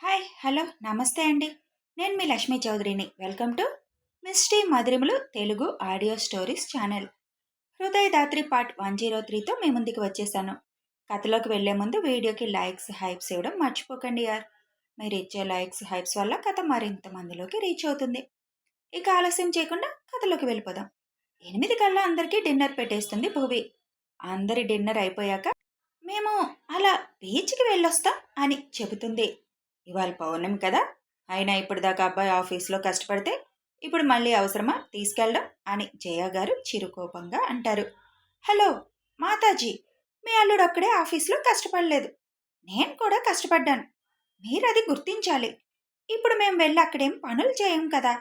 Hi hello నమస్తే అండి. నేను మీ లక్ష్మీ చౌదరిని. వెల్కమ్ టు మిస్టీ మధురిములు Telugu audio stories channel. Hrudayadhatri part 103తో మీ ముందుకు వచ్చేసాను. కథలోకి వెళ్లే ముందు వీడియోకి లైక్స్ హైప్స్ ఇవ్వడం మర్చిపోకండి యార్. మీరు ఇచ్చే లైక్స్ హైప్స్ వల్ల కథ మరింత మందిలోకి రీచ్ అవుతుంది. ఇక ఆలస్యం చేయకుండా కథలోకి వెళ్ళిపోదాం. 8 కల్లా అందరికీ డిన్నర్ పెట్టేస్తుంది భూవి. అందరి డిన్నర్ అయిపోయాక మేము అలా బీచ్కి వెళ్ళొస్తాం అని చెబుతుంది. ఇవాళ పౌర్ణమి కదా, అయినా ఇప్పటిదాకా అబ్బాయి ఆఫీస్లో కష్టపడితే ఇప్పుడు మళ్ళీ అవసరమా తీసుకెళ్ళడం అని జయ గారు చిరుకోపంగా అంటారు. హలో మాతాజీ, మీ అల్లుడు ఒక్కడే ఆఫీస్లో కష్టపడలేదు, నేను కూడా కష్టపడ్డాను. మీరది గుర్తించాలి. ఇప్పుడు మేము వెళ్ళి అక్కడేం పనులు చేయం కదా,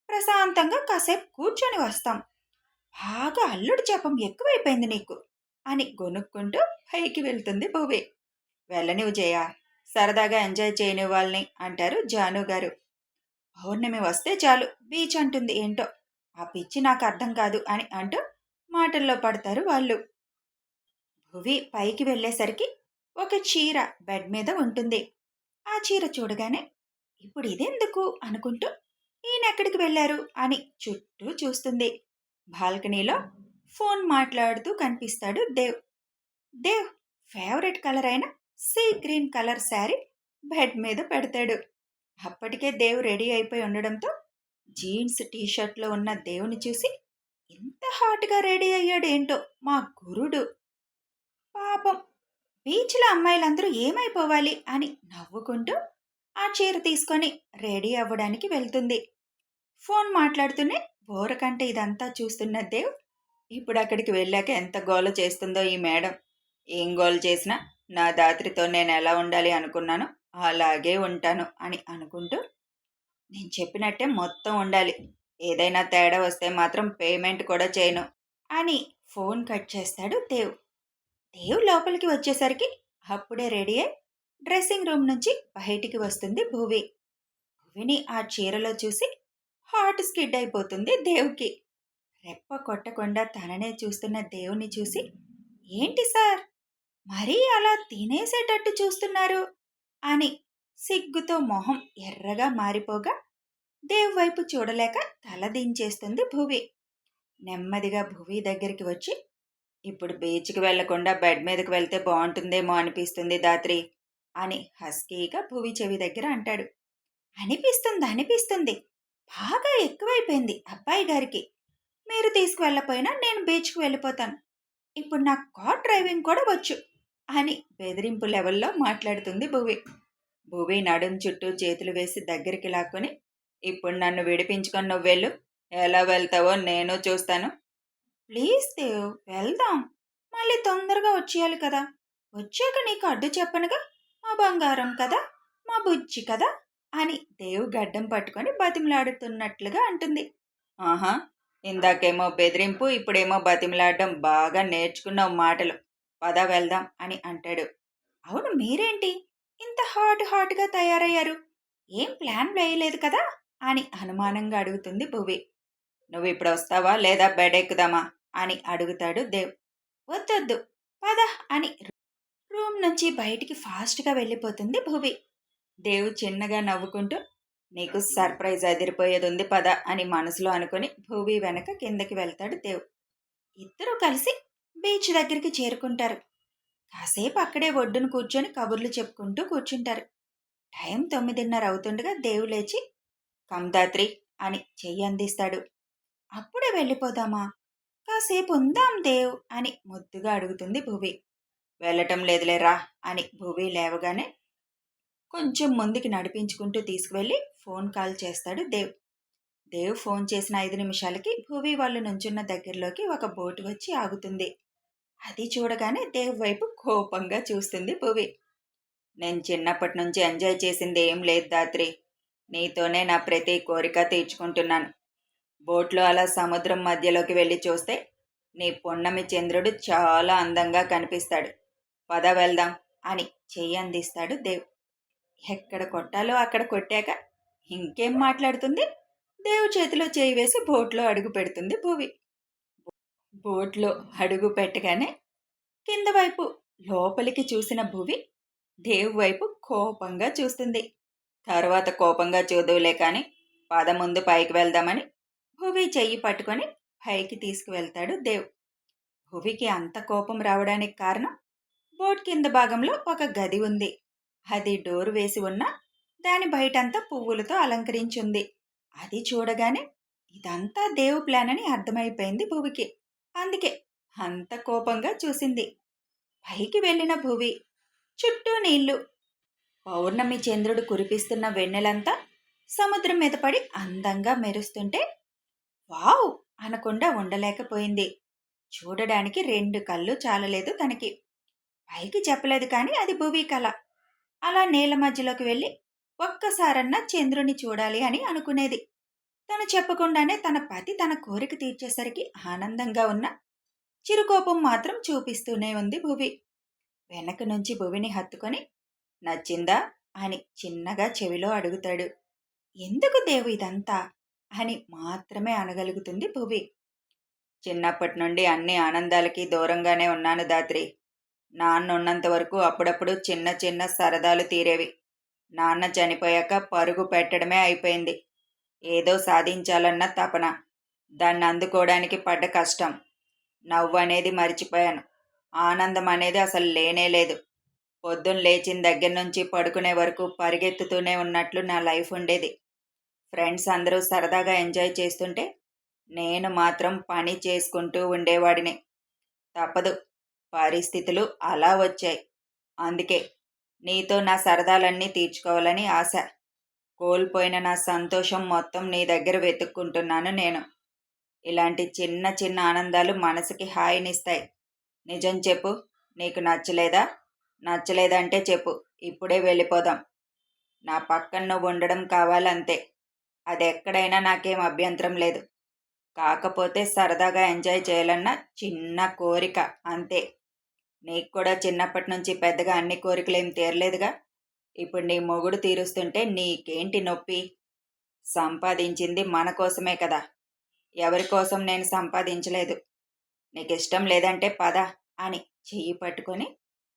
ప్రశాంతంగా కాసేపు కూర్చొని వస్తాం. బాగా అల్లుడు జపం ఎక్కువైపోయింది నీకు అని గొనుక్కుంటూ పైకి వెళ్తుంది భువి. వెళ్ళనివ్వు జయ, సరదాగా ఎంజాయ్ చేయనివ్వాలని అంటారు జాను గారు. పౌర్ణమి వస్తే చాలు బీచ్ అంటుంది ఏంటో, ఆ పిచ్చి నాకు అర్థం కాదు అని అంటూ మాటల్లో పడతారు వాళ్ళు. భువి పైకి వెళ్ళేసరికి ఒక చీర బెడ్ మీద ఉంటుంది. ఆ చీర చూడగానే ఇప్పుడు ఇదెందుకు అనుకుంటూ ఈయనెక్కడికి వెళ్ళారు అని చుట్టూ చూస్తుంది. బాల్కనీలో ఫోన్ మాట్లాడుతూ కనిపిస్తాడు దేవ్. దేవ్ ఫేవరెట్ కలర్ అయిన sea green colour sari bed మీద పెడతాడు. అప్పటికే దేవ్ రెడీ అయిపోయి ఉండడంతో జీన్స్ టీషర్ట్లో ఉన్న దేవుని చూసి ఇంత హాట్గా రెడీ అయ్యాడేంటో మా గురుడు. పాపం బీచ్లో అమ్మాయిలందరూ ఏమైపోవాలి అని నవ్వుకుంటూ ఆ చీర తీసుకొని రెడీ అవ్వడానికి వెళ్తుంది. ఫోన్ మాట్లాడుతూనే బోరకంటే ఇదంతా చూస్తున్న దేవ్ ఇప్పుడు అక్కడికి వెళ్ళాక ఎంత గోల చేస్తుందో ఈ మేడం. ఏం గోల చేసినా నా దాత్రితో నేను ఎలా ఉండాలి అనుకున్నానో అలాగే ఉంటాను అని అనుకుంటూ నేను చెప్పినట్టే మొత్తం ఉండాలి, ఏదైనా తేడా వస్తే మాత్రం పేమెంట్ కూడా చేయను అని ఫోన్ కట్ చేస్తాడు దేవ్. దేవ్ లోపలికి వచ్చేసరికి అప్పుడే రెడీ అయి డ్రెస్సింగ్ రూమ్ నుంచి బయటికి వస్తుంది భువి. భువిని ఆ చీరలో చూసి హార్ట్ స్కిడ్ అయిపోతుంది దేవుకి. రెప్ప కొట్టకుండా తననే చూస్తున్న దేవుని చూసి ఏంటి సార్ మరీ అలా తినేసేటట్టు చూస్తున్నారు అని సిగ్గుతో మొహం ఎర్రగా మారిపోగా దేవ్ వైపు చూడలేక తల దించేస్తుంది భువి. నెమ్మదిగా భువి దగ్గరికి వచ్చి ఇప్పుడు బీచ్కి వెళ్లకుండా బెడ్ మీదకి వెళ్తే బాగుంటుందేమో అనిపిస్తుంది దాత్రి అని హస్కీగా భువి చెవి దగ్గర అంటాడు. అనిపిస్తుంది, బాగా ఎక్కువైపోయింది అబ్బాయి గారికి. మీరు తీసుకువెళ్ళపోయినా నేను బీచ్కి వెళ్ళిపోతాను. ఇప్పుడు నాకు కార్ డ్రైవింగ్ కూడా వచ్చు అని బెదిరింపు లెవెల్లో మాట్లాడుతుంది భువి. భువి నడుం చుట్టూ చేతులు వేసి దగ్గరికి లాక్కొని ఇప్పుడు నన్ను విడిపించుకొని నువ్వు వెళ్ళు, ఎలా వెళ్తావో నేను చూస్తాను. ప్లీజ్ దేవ్ వెళ్దాం, మళ్ళీ తొందరగా వచ్చేయాలి కదా, వచ్చాక నీకు అడ్డు చెప్పనుగా, మా బంగారం కదా, మా బుజ్జి కదా అని దేవ్ గడ్డం పట్టుకొని బతిమలాడుతున్నట్లుగా అంటుంది. ఆహా, ఇందాకేమో బెదిరింపు, ఇప్పుడేమో బతిమలాడడం, బాగా నేర్చుకున్నావు మాటలు, పద వెళ్దాం అని అంటాడు. అవును మీరేంటి ఇంత హాట్గా తయారయ్యారు, ఏం ప్లాన్ వేయలేదు కదా అని అనుమానంగా అడుగుతుంది భువి. నువ్వు ఇప్పుడు వస్తావా లేదా బెడ్ ఎక్కుదామా అని అడుగుతాడు దేవ్. వద్దొద్దు పద అని రూమ్ నుంచి బయటికి ఫాస్ట్గా వెళ్ళిపోతుంది భువి. దేవ్ చిన్నగా నవ్వుకుంటూ నీకు సర్ప్రైజ్ అదిరిపోయేది ఉంది పద అని మనసులో అనుకుని భువి వెనక కిందకి వెళ్తాడు దేవ్. ఇద్దరూ కలిసి బీచ్ దగ్గరికి చేరుకుంటారు. కాసేపు అక్కడే ఒడ్డును కూర్చొని కబుర్లు చెప్పుకుంటూ కూర్చుంటారు. టైం 9:30 అవుతుండగా దేవ్ లేచి కందాత్రి అని చెయ్యి అందిస్తాడు. అప్పుడే వెళ్ళిపోదామా, కాసేపు ఉందాం దేవ్ అని ముద్దుగా అడుగుతుంది భువి. వెళ్ళటం లేదులేరా అని భువి లేవగానే కొంచెం ముందుకి నడిపించుకుంటూ తీసుకువెళ్ళి ఫోన్ కాల్ చేస్తాడు దేవ్. దేవ్ ఫోన్ చేసిన 5 నిమిషాలకి భువి వాళ్ళు నుంచున్న దగ్గరలోకి ఒక బోటు వచ్చి ఆగుతుంది. అది చూడగానే దేవ్ వైపు కోపంగా చూస్తుంది భువి. నేను చిన్నప్పటి నుంచి ఎంజాయ్ చేసింది ఏం లేదు దాత్రి, నీతోనే నా ప్రతి కోరిక తీర్చుకుంటున్నాను. బోట్లో అలా సముద్రం మధ్యలోకి వెళ్ళి చూస్తే నీ పున్నమి చంద్రుడు చాలా అందంగా కనిపిస్తాడు, పద వెళ్దాం అని చెయ్యి అందిస్తాడు దేవ్. ఎక్కడ కొట్టాలో అక్కడ కొట్టాక ఇంకేం మాట్లాడుతుంది, దేవ్ చేతిలో చేయి వేసి బోట్లో అడుగు పెడుతుంది భువి. బోట్లో అడుగు పెట్టగానే కింద వైపు లోపలికి చూసిన భువి దేవ్ వైపు కోపంగా చూస్తుంది. తర్వాత కోపంగా చూదువులే కాని పద ముందు పైకి వెళ్దామని భువి చెయ్యి పట్టుకొని పైకి తీసుకువెళ్తాడు దేవ్. భువికి అంత కోపం రావడానికి కారణం బోట్ కింద భాగంలో ఒక గది ఉంది. అది డోరు వేసి ఉన్న దాని బయటంతా పువ్వులతో అలంకరించుంది. అది చూడగానే ఇదంతా దేవు ప్లాన్ అని అర్థమైపోయింది భువికి. అందుకే అంత కోపంగా చూసింది. పైకి వెళ్ళిన భువి చుట్టూ నీళ్లు, పౌర్ణమి చంద్రుడు కురిపిస్తున్న వెన్నెలంతా సముద్రం మీద పడి అందంగా మెరుస్తుంటే వావ్ అనకుండా ఉండలేకపోయింది. చూడడానికి రెండు కళ్ళు చాలలేదు తనకి. పైకి చెప్పలేదు కానీ అది భువి కళ. అలా నీళ్ల మధ్యలోకి వెళ్ళి ఒక్కసారన్నా చంద్రుని చూడాలి అని అనుకునేది. తను చెప్పకుండానే తన పతి తన కోరిక తీర్చేసరికి ఆనందంగా ఉన్న చిరుకోపం మాత్రం చూపిస్తూనే ఉంది భువి. వెనక నుంచి భువిని హత్తుకొని నచ్చిందా అని చిన్నగా చెవిలో అడుగుతాడు. ఎందుకు దేవు ఇదంతా అని మాత్రమే అనగలుగుతుంది భువి. చిన్నప్పటి నుండి అన్ని ఆనందాలకి దూరంగానే ఉన్నాను దాత్రి. నాన్న ఉన్నంత వరకు అప్పుడప్పుడు చిన్న చిన్న సరదాలు తీరేవి. నాన్న చనిపోయాక పరుగు పెట్టడమే అయిపోయింది. ఏదో సాధించాలన్న తపన, దాన్ని అందుకోవడానికి పడ్డ కష్టం. నవ్వు అనేది మరిచిపోయాను. ఆనందం అనేది అసలు లేనే లేదు. పొద్దున్న లేచిన దగ్గర నుంచి పడుకునే వరకు పరిగెత్తుతూనే ఉన్నట్లు నా లైఫ్ ఉండేది. ఫ్రెండ్స్ అందరూ సరదాగా ఎంజాయ్ చేస్తుంటే నేను మాత్రం పని చేసుకుంటూ ఉండేవాడిని. తప్పదు, పరిస్థితులు అలా వచ్చాయి. అందుకే నీతో నా సరదాలన్నీ తీర్చుకోవాలని ఆశ. కోల్పోయిన నా సంతోషం మొత్తం నీ దగ్గర వెతుక్కుంటున్నాను నేను. ఇలాంటి చిన్న చిన్న ఆనందాలు మనసుకి హాయినిస్తాయి. నిజం చెప్పు, నీకు నచ్చలేదా? నచ్చలేదంటే చెప్పు, ఇప్పుడే వెళ్ళిపోదాం. నా పక్కన నువ్వు ఉండడం కావాలంతే. అది ఎక్కడైనా నాకేం అభ్యంతరం లేదు. కాకపోతే సరదాగా ఎంజాయ్ చేయాలన్న చిన్న కోరిక అంతే. నీకు కూడా చిన్నప్పటి నుంచి పెద్దగా అన్ని కోరికలేం తీరలేదుగా. ఇప్పుడు నీ మొగుడు తీరుస్తుంటే నీకేంటి నొప్పి? సంపాదించింది మన కోసమే కదా. ఎవరి కోసం నేను సంపాదించలేదు. నీకు ఇష్టం లేదంటే పద అని చెయ్యి పట్టుకొని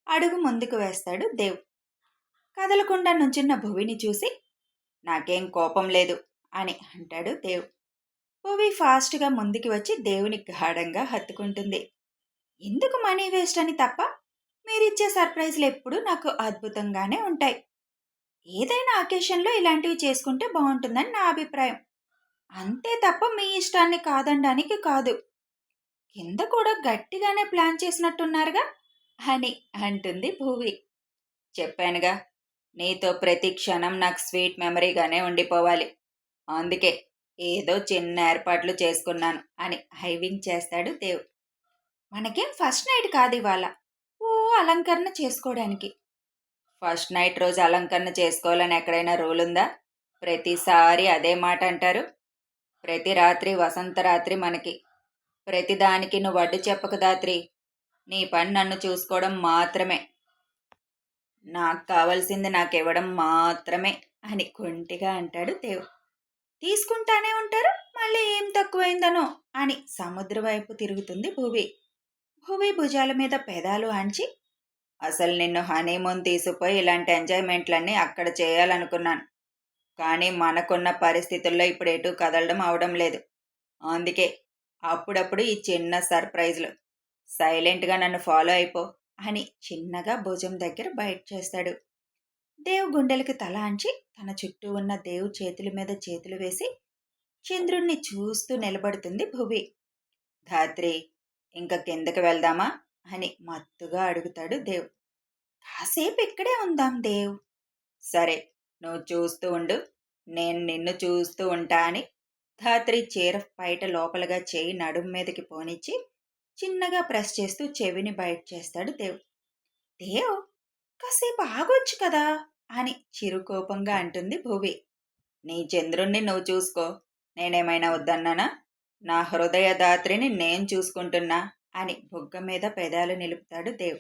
అడుగు ముందుకు వేస్తాడు దేవ్. కదలకుండా నుంచున్న భువిని చూసి నాకేం కోపం లేదు అని అంటాడు దేవ్. భువి ఫాస్ట్గా ముందుకి వచ్చి దేవుని గాఢంగా హత్తుకుంటుంది. ఎందుకు మనీ వేస్ట్ అని తప్ప మీరిచ్చే సర్ప్రైజ్లు ఎప్పుడూ నాకు అద్భుతంగానే ఉంటాయి. ఏదైనా అకేషన్లో ఇలాంటివి చేసుకుంటే బాగుంటుందని నా అభిప్రాయం. అంతే తప్ప మీ ఇష్టాన్ని కాదనడానికి కాదు. కింద కూడా గట్టిగానే ప్లాన్ చేసినట్టున్నారుగా అని అంటుంది భూవి. చెప్పానుగా, నీతో ప్రతి క్షణం నాకు స్వీట్ మెమరీగానే ఉండిపోవాలి. అందుకే ఏదో చిన్న ఏర్పాట్లు చేసుకున్నాను అని హైవింగ్ చేస్తాడు దేవ్. మనకేం ఫస్ట్ నైట్ కాదు ఇవాళ, ఓ అలంకరణ చేసుకోవడానికి. ఫస్ట్ నైట్ రోజు అలంకరణ చేసుకోవాలని ఎక్కడైనా రూల్ ఉందా? ప్రతిసారి అదే మాట అంటారు. ప్రతి రాత్రి వసంత రాత్రి మనకి. ప్రతిదానికి నువ్వు అడ్డు చెప్పకు దాత్రి. నీ పని నన్ను చూసుకోవడం మాత్రమే. నాకు కావాల్సింది నాకివ్వడం మాత్రమే అని కొంటిగా అంటాడు దేవ్. తీసుకుంటానే ఉంటారు, మళ్ళీ ఏం తక్కువైందనో అని సముద్ర వైపు తిరుగుతుంది భువి. భువి భుజాల మీద పెదాలు ఆంచి అసలు నిన్ను హనీమూన్ తీసుకుపోయి ఇలాంటి ఎంజాయ్మెంట్లన్నీ అక్కడ చేయాలనుకున్నాను. కానీ మనకున్న పరిస్థితుల్లో ఇప్పుడు ఎటు కదలడం అవడం లేదు. అందుకే అప్పుడప్పుడు ఈ చిన్న సర్ప్రైజ్లు. సైలెంట్గా నన్ను ఫాలో అయిపో అని చిన్నగా భుజం దగ్గర బయట చేస్తాడు. దేవ్ గుండెలకి తల అంచి తన చుట్టూ ఉన్న దేవ్ చేతుల మీద చేతులు వేసి చంద్రుణ్ణి చూస్తూ నిలబడుతుంది భువి. ధాత్రి, ఇంక కిందకి వెళ్దామా అని మత్తుగా అడుగుతాడు దేవ్. కాసేపు ఇక్కడే ఉందాం దేవ్. సరే, నువ్వు చూస్తూ ఉండు, నేను నిన్ను చూస్తూ ఉంటా అని ధాత్రి చీర బయట లోపలగా చేయి నడుం మీదకి పోనిచ్చి చిన్నగా ప్రెస్ చేస్తూ చెవిని బయట చేస్తాడు దేవ్. దేవ్, కాసేపు ఆగొచ్చు కదా అని చిరుకోపంగా అంటుంది భువి. నీ చంద్రుణ్ణి నువ్వు చూసుకో, నేనేమైనా వద్దన్నానా? నా హృదయ దాత్రిని నేను చూసుకుంటున్నా అని బుగ్గ మీద పెదాలు నిలుపుతాడు దేవ్.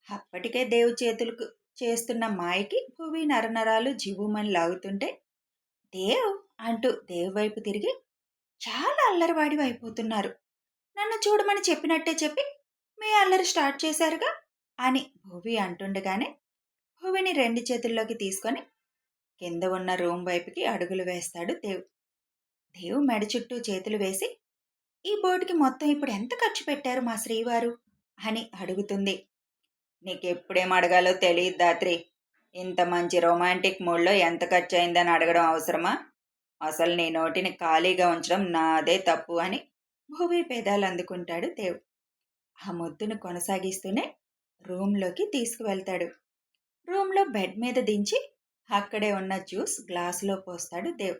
అప్పటికే దేవ్ చేతులకు చేస్తున్న మాయకి భువి నరనరాలు జివ్వుమని లాగుతుంటే దేవ్ అంటూ దేవ్ వైపు తిరిగి చాలా అల్లరివాడి అయిపోతున్నారు. నన్ను చూడమని చెప్పినట్టే చెప్పి మీ అల్లరి స్టార్ట్ చేశారుగా అని భువి అంటుండగానే భువిని రెండు చేతుల్లోకి తీసుకొని కింద ఉన్న రూమ్ వైపుకి అడుగులు వేస్తాడు దేవ్. దేవ్ మెడ చుట్టూ చేతులు వేసి, ఈ బోర్డుకి మొత్తం ఇప్పుడు ఎంత ఖర్చు పెట్టారు మా శ్రీవారు అని అడుగుతుంది. నీకెప్పుడేం అడగాలో తెలియదు దాత్రి. ఇంత మంచి రొమాంటిక్ మూడ్లో ఎంత ఖర్చు అయిందని అడగడం అవసరమా? అసలు నీ నోటిని ఖాళీగా ఉంచడం నాదే తప్పు అని భువి పెదాలు అందుకుంటాడు దేవ్. ఆ ముద్దును కొనసాగిస్తూనే రూమ్లోకి తీసుకువెళ్తాడు. రూమ్లో బెడ్ మీద దించి అక్కడే ఉన్న జ్యూస్ గ్లాసులో పోస్తాడు దేవ్.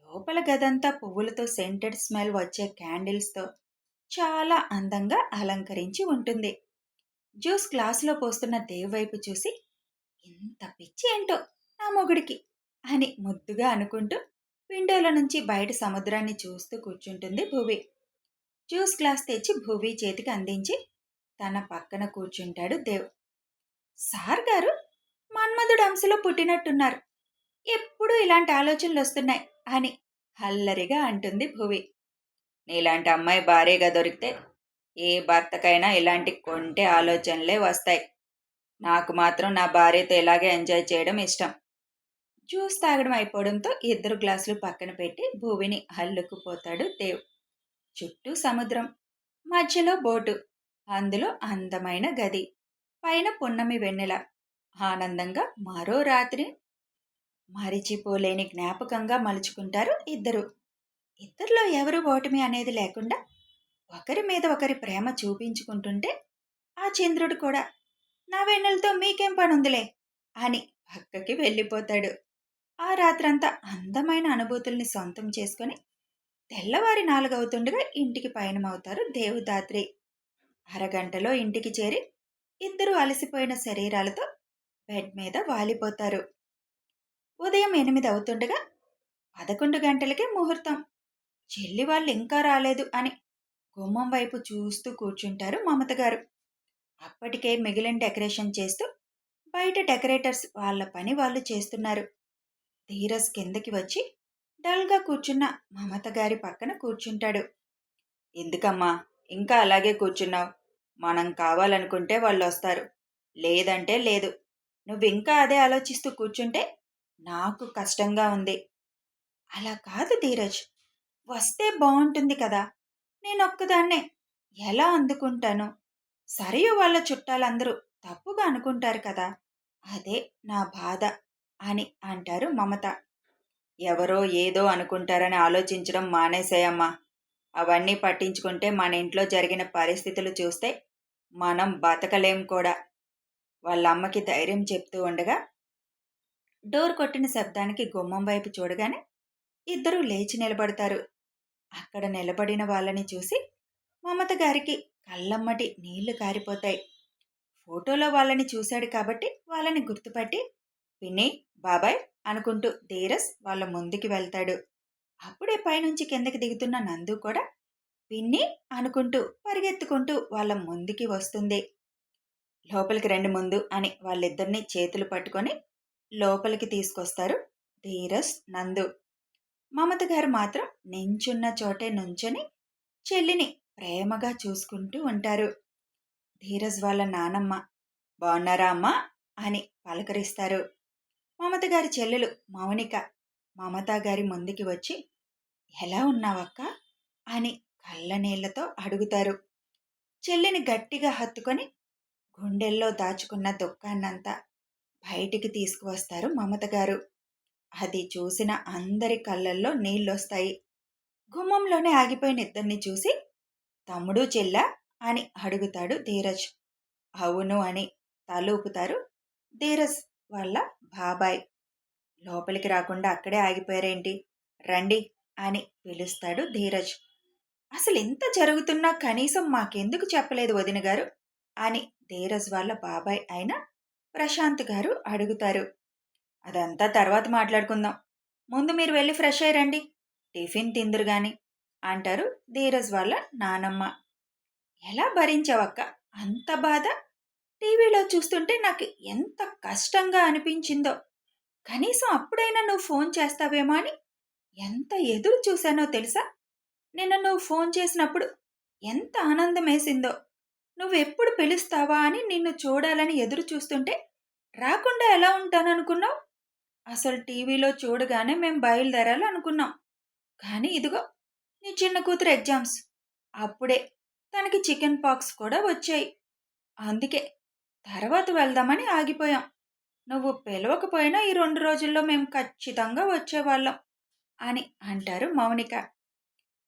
లోపల గదంతా పువ్వులతో సెంటెడ్ స్మెల్ వచ్చే క్యాండిల్స్తో చాలా అందంగా అలంకరించి ఉంటుంది. జ్యూస్ గ్లాసులో పోస్తున్న దేవ్ వైపు చూసి, ఇంత పిచ్చి ఏంటో నా మొగుడికి అని ముద్దుగా అనుకుంటూ విండోలో నుంచి బయట సముద్రాన్ని చూస్తూ కూర్చుంటుంది భువి. జ్యూస్ గ్లాస్ తెచ్చి భువి చేతికి అందించి తన పక్కన కూర్చుంటాడు దేవ్. సార్ గారు మన్మధుడు అంశలో పుట్టినట్టున్నారు. ఎప్పుడూ ఇలాంటి ఆలోచనలు వస్తున్నాయి అని హల్లరిగా అంటుంది భువి. నీలాంటి అమ్మాయి భార్యగా దొరికితే ఏ భర్తకైనా ఇలాంటి కొంటె ఆలోచనలే వస్తాయి. నాకు మాత్రం నా భార్యతో ఇలాగే ఎంజాయ్ చేయడం ఇష్టం. జ్యూస్ తాగడం అయిపోవడంతో ఇద్దరు గ్లాసులు పక్కన పెట్టి భూమిని హల్లుకుపోతాడు దేవ్. చుట్టూ సముద్రం, మధ్యలో బోటు, అందులో అందమైన గది, పైన పున్నమి వెన్నెల. ఆనందంగా మరో రాత్రి మరిచిపోలేని జ్ఞాపకంగా మలుచుకుంటారు ఇద్దరు. ఇద్దరిలో ఎవరు ఓటమి అనేది లేకుండా ఒకరి మీద ఒకరి ప్రేమ చూపించుకుంటుంటే ఆ చంద్రుడు కూడా నా వెన్నెలతో మీకేం పనుందిలే అని పక్కకి వెళ్ళిపోతాడు. ఆ రాత్రంతా అందమైన అనుభూతుల్ని సొంతం చేసుకొని తెల్లవారి 4 అవుతుండగా ఇంటికి పయనమవుతారు దేవదాత్రి. అరగంటలో ఇంటికి చేరి ఇద్దరు అలసిపోయిన శరీరాలతో బెడ్ మీద వాలిపోతారు. ఉదయం 8 అవుతుండగా 11 గంటలకే ముహూర్తం. చెల్లి వాళ్ళు ఇంకా రాలేదు అని గుమ్మం వైపు చూస్తూ కూర్చుంటారు మమత గారు. అప్పటికే మిగిలిన డెకరేషన్ చేస్తూ బయట డెకరేటర్స్ వాళ్ళ పని వాళ్ళు చేస్తున్నారు. ధీరజ్ కిందకి వచ్చి డల్గా కూర్చున్న మమత గారి పక్కన కూర్చుంటాడు. ఎందుకమ్మా ఇంకా అలాగే కూర్చున్నావు? మనం కావాలనుకుంటే వాళ్ళు వస్తారు, లేదంటే లేదు. నువ్వు ఇంకా అదే ఆలోచిస్తూ కూర్చుంటే నాకు కష్టంగా ఉంది. అలా కాదు ధీరజ్, వస్తే బాగుంటుంది కదా. నేనొక్కదాన్నే ఎలా అందుకుంటాను? సరియు వాళ్ళ చుట్టాలందరూ తప్పుగా అనుకుంటారు కదా, అదే నా బాధ అని అంటారు మమత. ఎవరో ఏదో అనుకుంటారని ఆలోచించడం మానేసేయమ్మా. అవన్నీ పట్టించుకుంటే మన ఇంట్లో జరిగిన పరిస్థితులు చూస్తే మనం బతకలేం కూడా. వాళ్ళ అమ్మకి ధైర్యం చెప్తూ ఉండగా డోర్ కొట్టిన శబ్దానికి గుమ్మం వైపు చూడగానే ఇద్దరూ లేచి నిలబడతారు. అక్కడ నిలబడిన వాళ్ళని చూసి మమత గారికి కళ్ళమ్మటి నీళ్లు కారిపోతాయి. ఫోటోలో వాళ్ళని చూశాడు కాబట్టి వాళ్ళని గుర్తుపట్టి పిన్ని, బాబాయ్ అనుకుంటూ ధీరస్ వాళ్ళ ముందుకి వెళ్తాడు. అప్పుడే పైనుంచి కిందకి దిగుతున్న నందు కూడా పిన్ని అనుకుంటూ పరిగెత్తుకుంటూ వాళ్ళ ముందుకి వస్తుంది. లోపలికి రండి ముందు అని వాళ్ళిద్దరినీ చేతులు పట్టుకొని లోపలికి తీసుకొస్తారు ధీరస్, నందు. మమత గారు మాత్రం నించున్న చోటే నుంచొని చెల్లిని ప్రేమగా చూసుకుంటూ ఉంటారు. ధీరజ్ వాళ్ళ నానమ్మ బాగున్నారా అమ్మా అని పలకరిస్తారు. మమత గారి చెల్లెలు మౌనిక మమతా గారి ముందుకి వచ్చి ఎలా ఉన్నావక్క అని కళ్ళనీళ్లతో అడుగుతారు. చెల్లిని గట్టిగా హత్తుకొని గుండెల్లో దాచుకున్న దుఃఖాన్నంతా బయటికి తీసుకువస్తారు మమత గారు. అది చూసిన అందరి కళ్ళల్లో నీళ్ళొస్తాయి. గుమ్మంలోనే ఆగిపోయిన ఇద్దరిని చూసి తమ్ముడు చెల్లా అని అడుగుతాడు ధీరజ్. అవును అని తలూపుతారు ధీరజ్ వాళ్ళ బాబాయ్. లోపలికి రాకుండా అక్కడే ఆగిపోయారేంటి, రండి అని పిలుస్తాడు ధీరజ్. అసలు ఎంత జరుగుతున్నా కనీసం మాకెందుకు చెప్పలేదు వదిన గారు అని ధీరజ్ వాళ్ళ బాబాయ్ అయిన ప్రశాంత్ గారు అడుగుతారు. అదంతా తర్వాత మాట్లాడుకుందాం, ముందు మీరు వెళ్ళి ఫ్రెష్ అయ్యి టిఫిన్ తిందురు గాని అంటారు ధీరజ్ వాళ్ళ నానమ్మ. ఎలా భరించావక్క అంత బాధ? టీవీలో చూస్తుంటే నాకు ఎంత కష్టంగా అనిపించిందో. కనీసం అప్పుడైనా నువ్వు ఫోన్ చేస్తావేమో అని ఎంత ఎదురు చూశానో తెలుసా. నిన్న నువ్వు ఫోన్ చేసినప్పుడు ఎంత ఆనందం వేసిందో. నువ్వెప్పుడు పిలుస్తావా అని నిన్ను చూడాలని ఎదురు చూస్తుంటే రాకుండా ఎలా ఉంటాననుకున్నావు? అసలు టీవీలో చూడగానే మేం బయలుదేరాలి అనుకున్నాం. కానీ ఇదిగో నీ చిన్న కూతురు ఎగ్జామ్స్. అప్పుడే తనకి చికెన్ పాక్స్ కూడా వచ్చాయి. అందుకే తర్వాత వెళ్దామని ఆగిపోయాం. నువ్వు పిలవకపోయినా ఈ 2 రోజుల్లో మేం ఖచ్చితంగా వచ్చేవాళ్ళం అని అంటారు మౌనిక.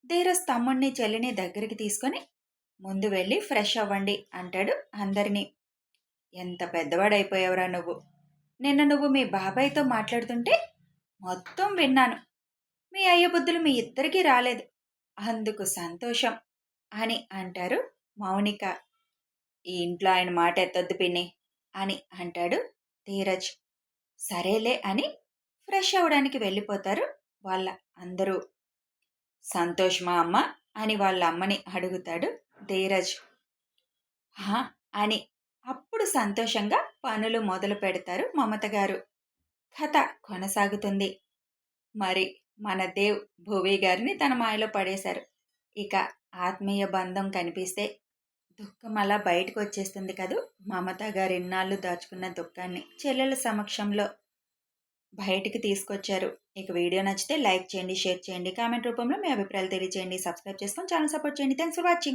ధీరజ్ తమ్ముణ్ణి చెల్లిని దగ్గరికి తీసుకొని ముందు వెళ్ళి ఫ్రెష్ అవ్వండి అంటాడు అందరినీ. ఎంత పెద్దవాడైపోయావురా నువ్వు. నిన్న నువ్వు మీ బాబాయ్తో మాట్లాడుతుంటే మొత్తం విన్నాను. మీ అయ్య బుద్ధులు మీ ఇద్దరికీ రాలేదు. అందుకు సంతోషం అని అంటారు మౌనిక. ఈ ఇంట్లో ఆయన మాట ఎత్తొద్దు పిన్ని అని అంటాడు ధీరజ్. సరేలే అని ఫ్రెష్ అవడానికి వెళ్ళిపోతారు వాళ్ళ అందరూ. సంతోష్ మా అమ్మ అని వాళ్ళ అమ్మని అడుగుతాడు ధీరజ్. హా అని అప్పుడు సంతోషంగా పనులు మొదలు పెడతారు మమత గారు. కథ కొనసాగుతుంది. మరి మన దేవ్ భువి గారిని తన మాయలో పడేశారు. ఇక ఆత్మీయ బంధం కనిపిస్తే దుఃఖం అలా బయటకు వచ్చేస్తుంది కదూ. మమత గారు ఇన్నాళ్ళు దాచుకున్న దుఃఖాన్ని చెల్లెల సమక్షంలో బయటికి తీసుకొచ్చారు. ఇక వీడియో నచ్చితే లైక్ చేయండి, షేర్ చేయండి, కామెంట్ రూపంలో మీ అభిప్రాయాలు తెలియజేయండి, సబ్స్క్రైబ్ చేసుకొని ఛానల్ సపోర్ట్ చేయండి. Thanks for watching.